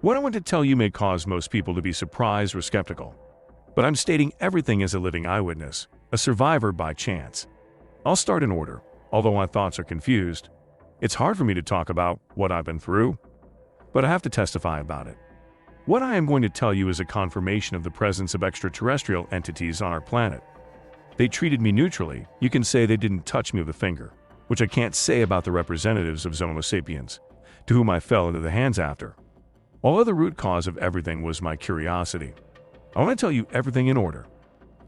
What I want to tell you may cause most people to be surprised or skeptical, but I'm stating everything as a living eyewitness, a survivor by chance. I'll start in order, although my thoughts are confused. It's hard for me to talk about what I've been through, but I have to testify about it. What I am going to tell you is a confirmation of the presence of extraterrestrial entities on our planet. They treated me neutrally. You can say they didn't touch me with a finger, which I can't say about the representatives of Homo sapiens, to whom I fell into the hands after. Although the root cause of everything was my curiosity. I want to tell you everything in order.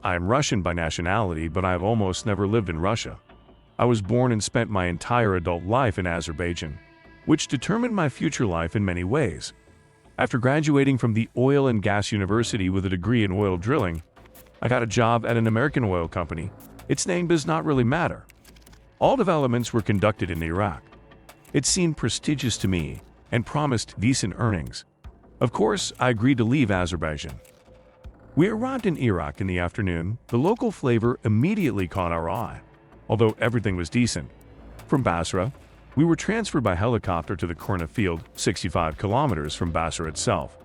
I am Russian by nationality, but I have almost never lived in Russia. I was born and spent my entire adult life in Azerbaijan, which determined my future life in many ways. After graduating from the Oil and Gas University with a degree in oil drilling, I got a job at an American oil company. Its name does not really matter. All developments were conducted in Iraq. It seemed prestigious to me and promised decent earnings. Of course, I agreed to leave Azerbaijan. We arrived in Iraq in the afternoon. The local flavor immediately caught our eye, although everything was decent. From Basra, we were transferred by helicopter to the Kurna field, 65 kilometers from Basra itself.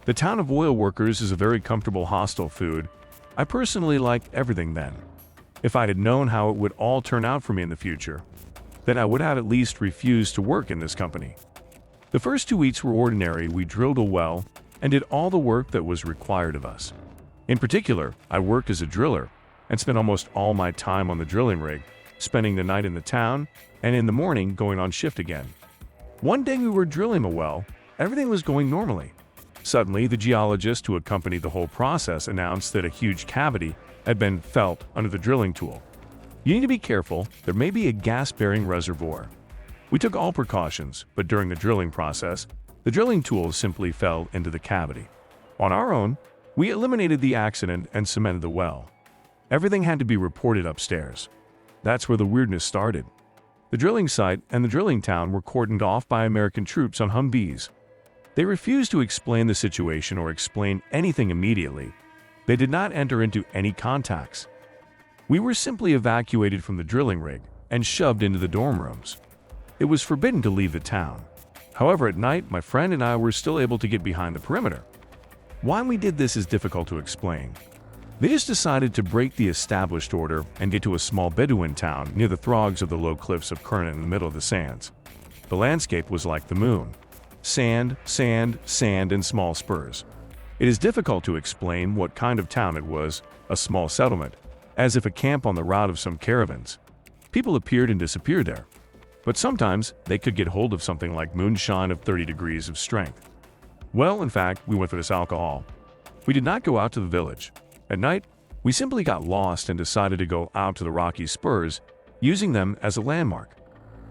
The town of oil workers is a very comfortable hostel food. I personally liked everything then. If I had known how it would all turn out for me in the future, then I would have at least refused to work in this company. The first 2 weeks were ordinary. We drilled a well and did all the work that was required of us. In particular, I worked as a driller and spent almost all my time on the drilling rig, spending the night in the town and in the morning going on shift again. One day we were drilling a well. Everything was going normally. Suddenly, the geologist who accompanied the whole process announced that a huge cavity had been felt under the drilling tool. You need to be careful. There may be a gas-bearing reservoir. We took all precautions, but during the drilling process, the drilling tool simply fell into the cavity. On our own, we eliminated the accident and cemented the well. Everything had to be reported upstairs. That's where the weirdness started. The drilling site and the drilling town were cordoned off by American troops on Humvees. They refused to explain the situation or explain anything immediately. They did not enter into any contacts. We were simply evacuated from the drilling rig and shoved into the dorm rooms. It was forbidden to leave the town. However, at night, my friend and I were still able to get behind the perimeter. Why we did this is difficult to explain. They just decided to break the established order and get to a small Bedouin town near the throgs of the low cliffs of Kurna in the middle of the sands. The landscape was like the moon. Sand, sand, sand, and small spurs. It is difficult to explain what kind of town it was, a small settlement, as if a camp on the route of some caravans. People appeared and disappeared there. But sometimes they could get hold of something like moonshine of 30 degrees of strength. Well, in fact, we went for this alcohol. We did not go out to the village. At night, we simply got lost and decided to go out to the rocky spurs, using them as a landmark.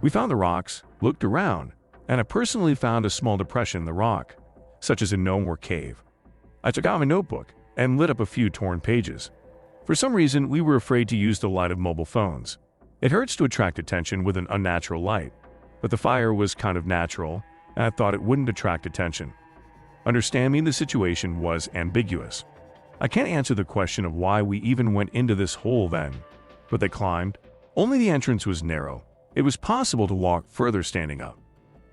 We found the rocks, looked around, and I personally found a small depression in the rock, such as a gnome or cave. I took out my notebook and lit up a few torn pages. For some reason, we were afraid to use the light of mobile phones. It hurts to attract attention with an unnatural light, but the fire was kind of natural, and I thought it wouldn't attract attention. Understanding the situation was ambiguous. I can't answer the question of why we even went into this hole then, but they climbed. Only the entrance was narrow. It was possible to walk further standing up.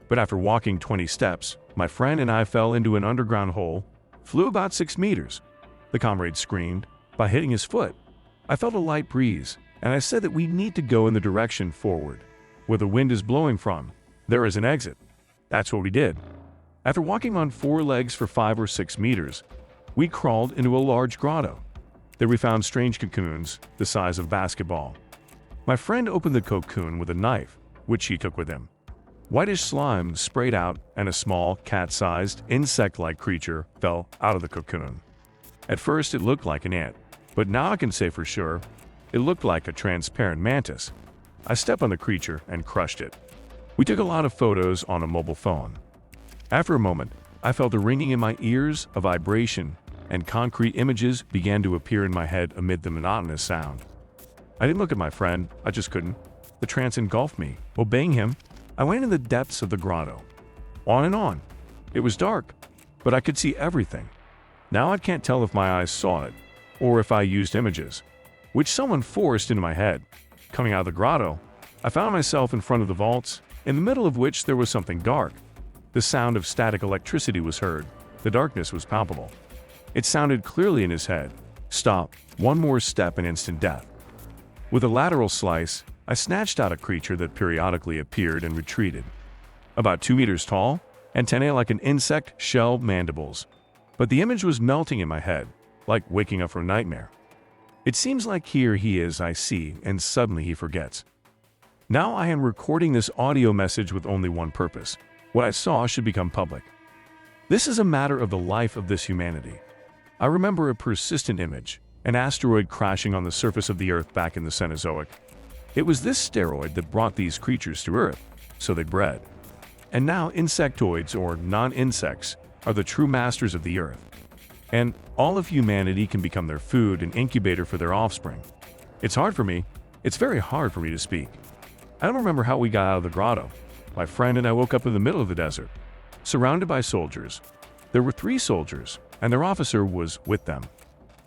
But after walking 20 steps, my friend and I fell into an underground hole, flew about 6 meters. The comrade screamed by hitting his foot. I felt a light breeze, and I said that we need to go in the direction forward, where the wind is blowing from. There is an exit. That's what we did. After walking on 4 legs for 5 or 6 meters, we crawled into a large grotto. There we found strange cocoons, the size of basketball. My friend opened the cocoon with a knife, which he took with him. Whitish slime sprayed out, and a small, cat-sized, insect-like creature fell out of the cocoon. At first, it looked like an ant, but now I can say for sure, it looked like a transparent mantis. I stepped on the creature and crushed it. We took a lot of photos on a mobile phone. After a moment, I felt a ringing in my ears, a vibration, and concrete images began to appear in my head amid the monotonous sound. I didn't look at my friend, I just couldn't. The trance engulfed me. Obeying him, I went in the depths of the grotto. On and on. It was dark, but I could see everything. Now I can't tell if my eyes saw it, or if I used images, which someone forced into my head. Coming out of the grotto, I found myself in front of the vaults, in the middle of which there was something dark. The sound of static electricity was heard. The darkness was palpable. It sounded clearly in his head. Stop. One more step and instant death. With a lateral slice, I snatched out a creature that periodically appeared and retreated. About 2 meters tall, antennae like an insect, shell, mandibles. But the image was melting in my head, like waking up from a nightmare. It seems like here he is, I see, and suddenly he forgets. Now I am recording this audio message with only one purpose. What I saw should become public. This is a matter of the life of this humanity. I remember a persistent image, an asteroid crashing on the surface of the Earth back in the Cenozoic. It was this steroid that brought these creatures to Earth, so they bred. And now insectoids, or non-insects, are the true masters of the Earth. And all of humanity can become their food and incubator for their offspring. It's very hard for me to speak. I don't remember how we got out of the grotto. My friend and I woke up in the middle of the desert, surrounded by soldiers. There were 3 soldiers, and their officer was with them.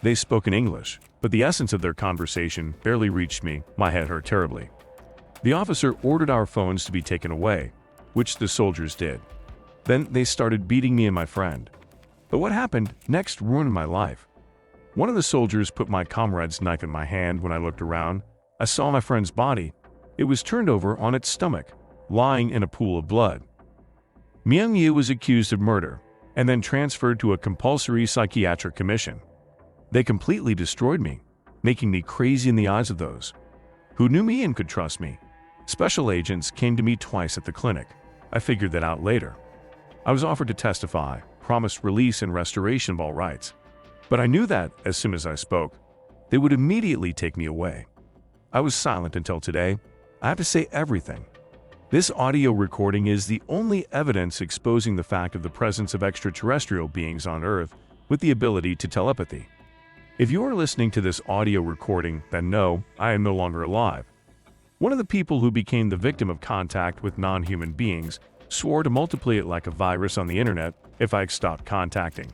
They spoke in English, but the essence of their conversation barely reached me. My head hurt terribly. The officer ordered our phones to be taken away, which the soldiers did. Then they started beating me and my friend. But what happened next ruined my life. One of the soldiers put my comrade's knife in my hand. When I looked around, I saw my friend's body. It was turned over on its stomach, lying in a pool of blood. Myung Yu was accused of murder, and then transferred to a compulsory psychiatric commission. They completely destroyed me, making me crazy in the eyes of those who knew me and could trust me. Special agents came to me twice at the clinic. I figured that out later. I was offered to testify, promised release and restoration of all rights. But I knew that, as soon as I spoke, they would immediately take me away. I was silent until today. I have to say everything. This audio recording is the only evidence exposing the fact of the presence of extraterrestrial beings on Earth with the ability to telepathy. If you are listening to this audio recording, then no, I am no longer alive. One of the people who became the victim of contact with non-human beings swore to multiply it like a virus on the internet if I stopped contacting.